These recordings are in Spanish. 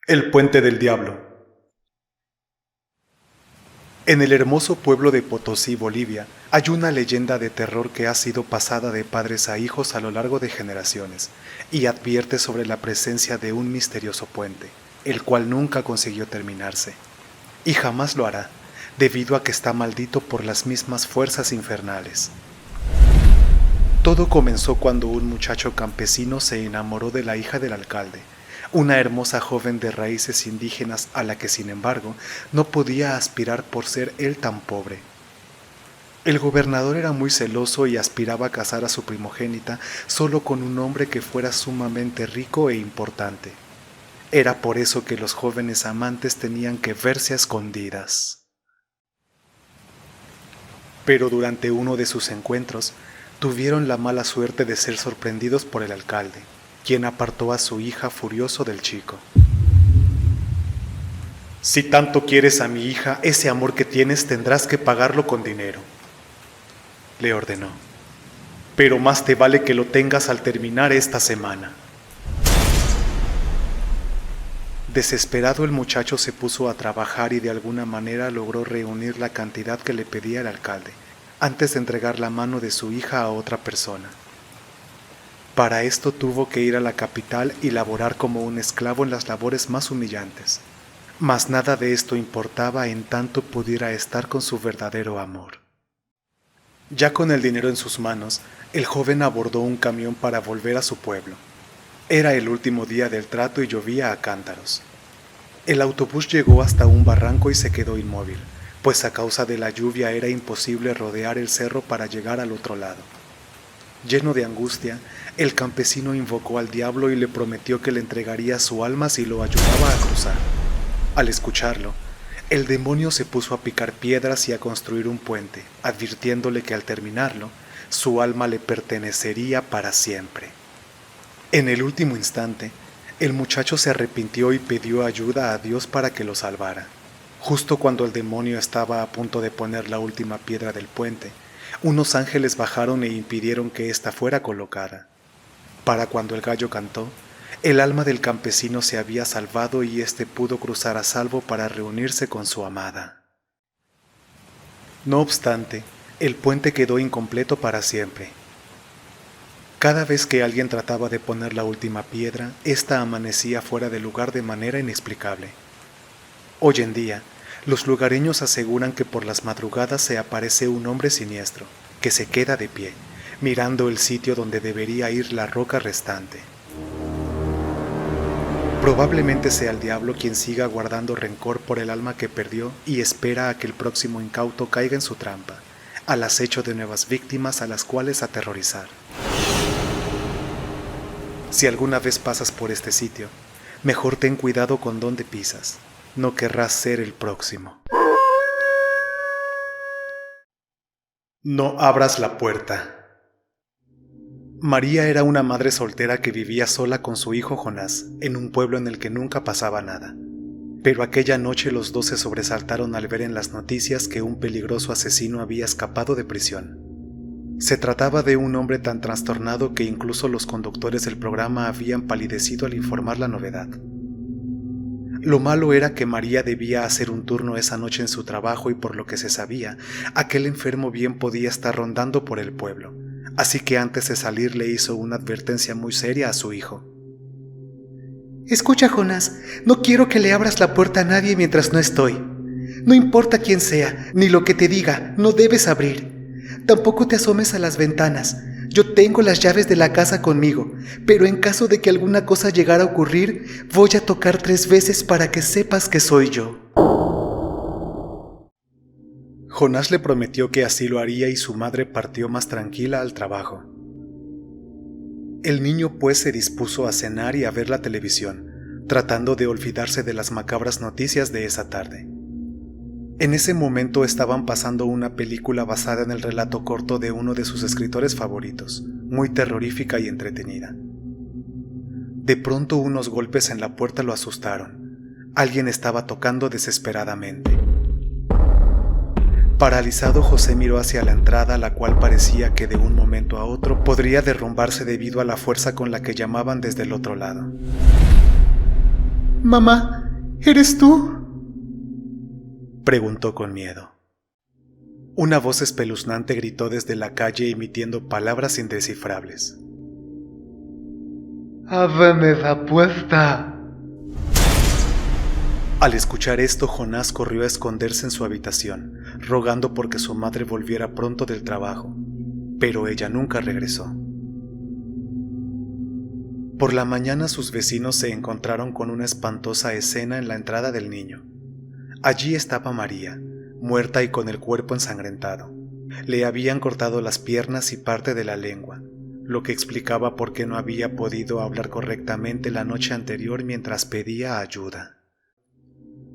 El Puente del Diablo. En el hermoso pueblo de Potosí, Bolivia, hay una leyenda de terror que ha sido pasada de padres a hijos a lo largo de generaciones y advierte sobre la presencia de un misterioso puente, el cual nunca consiguió terminarse. Y jamás lo hará, debido a que está maldito por las mismas fuerzas infernales. Todo comenzó cuando un muchacho campesino se enamoró de la hija del alcalde, una hermosa joven de raíces indígenas a la que, sin embargo, no podía aspirar por ser él tan pobre. El gobernador era muy celoso y aspiraba a casar a su primogénita solo con un hombre que fuera sumamente rico e importante. Era por eso que los jóvenes amantes tenían que verse a escondidas. Pero durante uno de sus encuentros, tuvieron la mala suerte de ser sorprendidos por el alcalde, quien apartó a su hija furioso del chico. «Si tanto quieres a mi hija, ese amor que tienes tendrás que pagarlo con dinero», le ordenó. «Pero más te vale que lo tengas al terminar esta semana». Desesperado, el muchacho se puso a trabajar y de alguna manera logró reunir la cantidad que le pedía el alcalde, antes de entregar la mano de su hija a otra persona. Para esto tuvo que ir a la capital y laborar como un esclavo en las labores más humillantes. Mas nada de esto importaba en tanto pudiera estar con su verdadero amor. Ya con el dinero en sus manos, el joven abordó un camión para volver a su pueblo. Era el último día del trato y llovía a cántaros. El autobús llegó hasta un barranco y se quedó inmóvil, pues a causa de la lluvia era imposible rodear el cerro para llegar al otro lado. Lleno de angustia, el campesino invocó al diablo y le prometió que le entregaría su alma si lo ayudaba a cruzar. Al escucharlo, el demonio se puso a picar piedras y a construir un puente, advirtiéndole que al terminarlo, su alma le pertenecería para siempre. En el último instante, el muchacho se arrepintió y pidió ayuda a Dios para que lo salvara. Justo cuando el demonio estaba a punto de poner la última piedra del puente, unos ángeles bajaron e impidieron que ésta fuera colocada. Para cuando el gallo cantó, el alma del campesino se había salvado y éste pudo cruzar a salvo para reunirse con su amada. No obstante, el puente quedó incompleto para siempre. Cada vez que alguien trataba de poner la última piedra, ésta amanecía fuera de lugar de manera inexplicable. Hoy en día, los lugareños aseguran que por las madrugadas se aparece un hombre siniestro, que se queda de pie, mirando el sitio donde debería ir la roca restante. Probablemente sea el diablo quien siga guardando rencor por el alma que perdió y espera a que el próximo incauto caiga en su trampa, al acecho de nuevas víctimas a las cuales aterrorizar. Si alguna vez pasas por este sitio, mejor ten cuidado con dónde pisas. No querrás ser el próximo. No abras la puerta. María era una madre soltera que vivía sola con su hijo Jonás, en un pueblo en el que nunca pasaba nada. Pero aquella noche los dos se sobresaltaron al ver en las noticias que un peligroso asesino había escapado de prisión. Se trataba de un hombre tan trastornado que incluso los conductores del programa habían palidecido al informar la novedad. Lo malo era que María debía hacer un turno esa noche en su trabajo y por lo que se sabía, aquel enfermo bien podía estar rondando por el pueblo, así que antes de salir le hizo una advertencia muy seria a su hijo. Escucha, Jonás, no quiero que le abras la puerta a nadie mientras no estoy. No importa quién sea, ni lo que te diga, no debes abrir. Tampoco te asomes a las ventanas. Yo tengo las llaves de la casa conmigo, pero en caso de que alguna cosa llegara a ocurrir, voy a tocar 3 veces para que sepas que soy yo. Jonás le prometió que así lo haría y su madre partió más tranquila al trabajo. El niño pues se dispuso a cenar y a ver la televisión, tratando de olvidarse de las macabras noticias de esa tarde. En ese momento estaban pasando una película basada en el relato corto de uno de sus escritores favoritos, muy terrorífica y entretenida. De pronto unos golpes en la puerta lo asustaron. Alguien estaba tocando desesperadamente. Paralizado, José miró hacia la entrada, la cual parecía que de un momento a otro podría derrumbarse debido a la fuerza con la que llamaban desde el otro lado. Mamá, ¿Eres tú?, preguntó con miedo. Una voz espeluznante gritó desde la calle emitiendo palabras indescifrables. ¡Ábreme la puerta! Al escuchar esto, Jonás corrió a esconderse en su habitación, rogando porque su madre volviera pronto del trabajo, pero ella nunca regresó. Por la mañana sus vecinos se encontraron con una espantosa escena en la entrada del niño. Allí estaba María, muerta y con el cuerpo ensangrentado. Le habían cortado las piernas y parte de la lengua, lo que explicaba por qué no había podido hablar correctamente la noche anterior mientras pedía ayuda.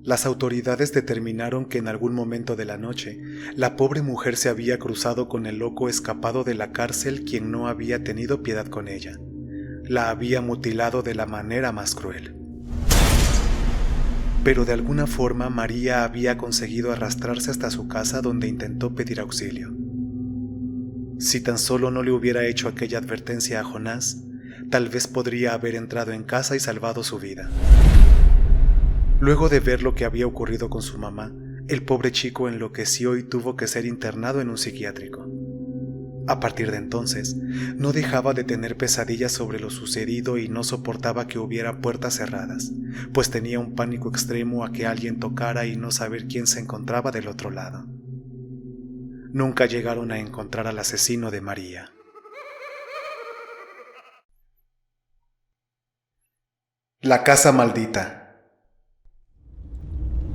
Las autoridades determinaron que en algún momento de la noche, la pobre mujer se había cruzado con el loco escapado de la cárcel, quien no había tenido piedad con ella. La había mutilado de la manera más cruel. Pero de alguna forma María había conseguido arrastrarse hasta su casa, donde intentó pedir auxilio. Si tan solo no le hubiera hecho aquella advertencia a Jonás, tal vez podría haber entrado en casa y salvado su vida. Luego de ver lo que había ocurrido con su mamá, el pobre chico enloqueció y tuvo que ser internado en un psiquiátrico. A partir de entonces, no dejaba de tener pesadillas sobre lo sucedido y no soportaba que hubiera puertas cerradas, pues tenía un pánico extremo a que alguien tocara y no saber quién se encontraba del otro lado. Nunca llegaron a encontrar al asesino de María. La casa maldita.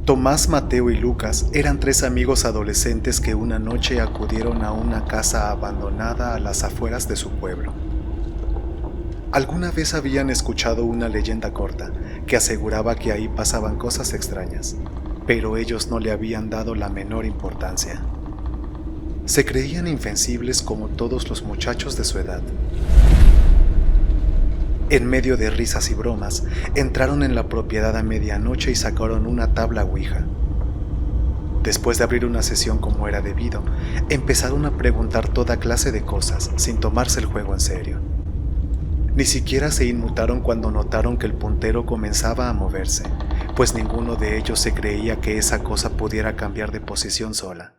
Tomás, Mateo y Lucas eran 3 amigos adolescentes que una noche acudieron a una casa abandonada a las afueras de su pueblo. Alguna vez habían escuchado una leyenda corta que aseguraba que ahí pasaban cosas extrañas, pero ellos no le habían dado la menor importancia. Se creían invencibles como todos los muchachos de su edad. En medio de risas y bromas, entraron en la propiedad a medianoche y sacaron una tabla ouija. Después de abrir una sesión como era debido, empezaron a preguntar toda clase de cosas, sin tomarse el juego en serio. Ni siquiera se inmutaron cuando notaron que el puntero comenzaba a moverse, pues ninguno de ellos se creía que esa cosa pudiera cambiar de posición sola.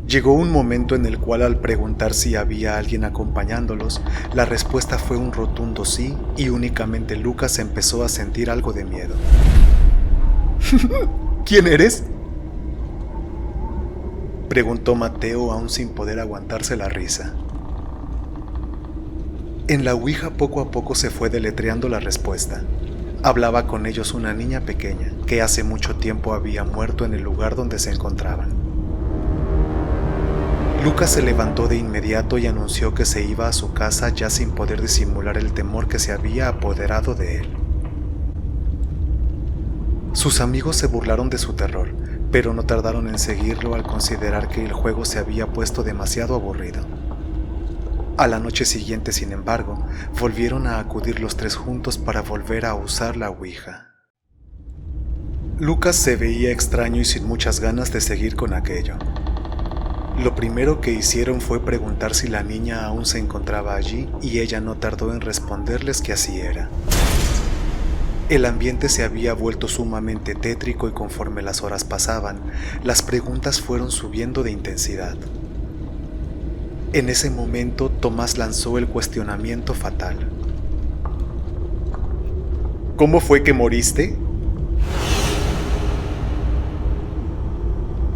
Llegó un momento en el cual, al preguntar si había alguien acompañándolos, la respuesta fue un rotundo sí, y únicamente Lucas empezó a sentir algo de miedo. ¿Quién eres?, preguntó Mateo, aún sin poder aguantarse la risa. En la ouija poco a poco se fue deletreando la respuesta. Hablaba con ellos una niña pequeña, que hace mucho tiempo había muerto en el lugar donde se encontraban. Lucas se levantó de inmediato y anunció que se iba a su casa, ya sin poder disimular el temor que se había apoderado de él. Sus amigos se burlaron de su terror, pero no tardaron en seguirlo al considerar que el juego se había puesto demasiado aburrido. A la noche siguiente, sin embargo, volvieron a acudir los 3 juntos para volver a usar la ouija. Lucas se veía extraño y sin muchas ganas de seguir con aquello. Lo primero que hicieron fue preguntar si la niña aún se encontraba allí, y ella no tardó en responderles que así era. El ambiente se había vuelto sumamente tétrico y conforme las horas pasaban, las preguntas fueron subiendo de intensidad. En ese momento, Tomás lanzó el cuestionamiento fatal. ¿Cómo fue que moriste?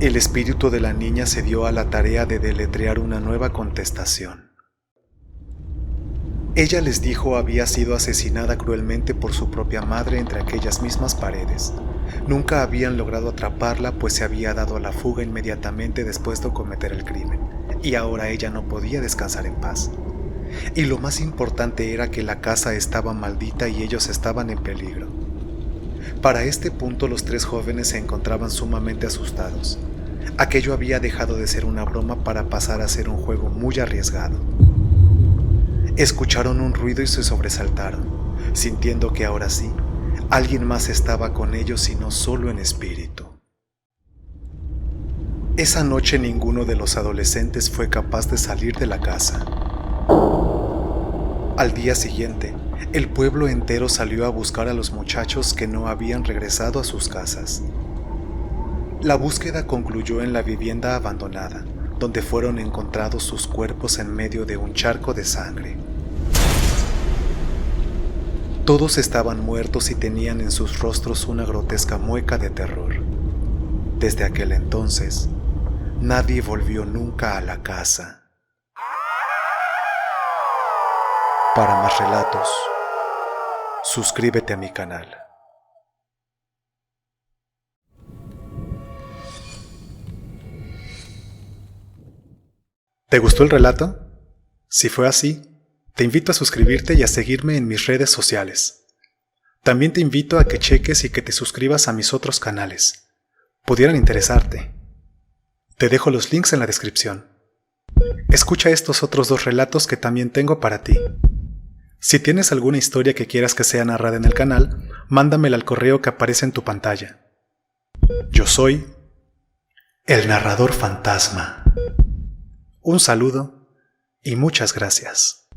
El espíritu de la niña se dio a la tarea de deletrear una nueva contestación. Ella les dijo había sido asesinada cruelmente por su propia madre entre aquellas mismas paredes. Nunca habían logrado atraparla, pues se había dado a la fuga inmediatamente después de cometer el crimen, y ahora ella no podía descansar en paz. Y lo más importante era que la casa estaba maldita y ellos estaban en peligro. Para este punto los 3 jóvenes se encontraban sumamente asustados. Aquello había dejado de ser una broma para pasar a ser un juego muy arriesgado. Escucharon un ruido y se sobresaltaron, sintiendo que ahora sí, alguien más estaba con ellos y no solo en espíritu. Esa noche ninguno de los adolescentes fue capaz de salir de la casa. Al día siguiente, el pueblo entero salió a buscar a los muchachos que no habían regresado a sus casas. La búsqueda concluyó en la vivienda abandonada, donde fueron encontrados sus cuerpos en medio de un charco de sangre. Todos estaban muertos y tenían en sus rostros una grotesca mueca de terror. Desde aquel entonces, nadie volvió nunca a la casa. Para más relatos, suscríbete a mi canal. ¿Te gustó el relato? Si fue así, te invito a suscribirte y a seguirme en mis redes sociales. También te invito a que cheques y que te suscribas a mis otros canales. Pudieran interesarte. Te dejo los links en la descripción. Escucha estos otros 2 relatos que también tengo para ti. Si tienes alguna historia que quieras que sea narrada en el canal, mándamela al correo que aparece en tu pantalla. Yo soy el narrador fantasma. Un saludo y muchas gracias.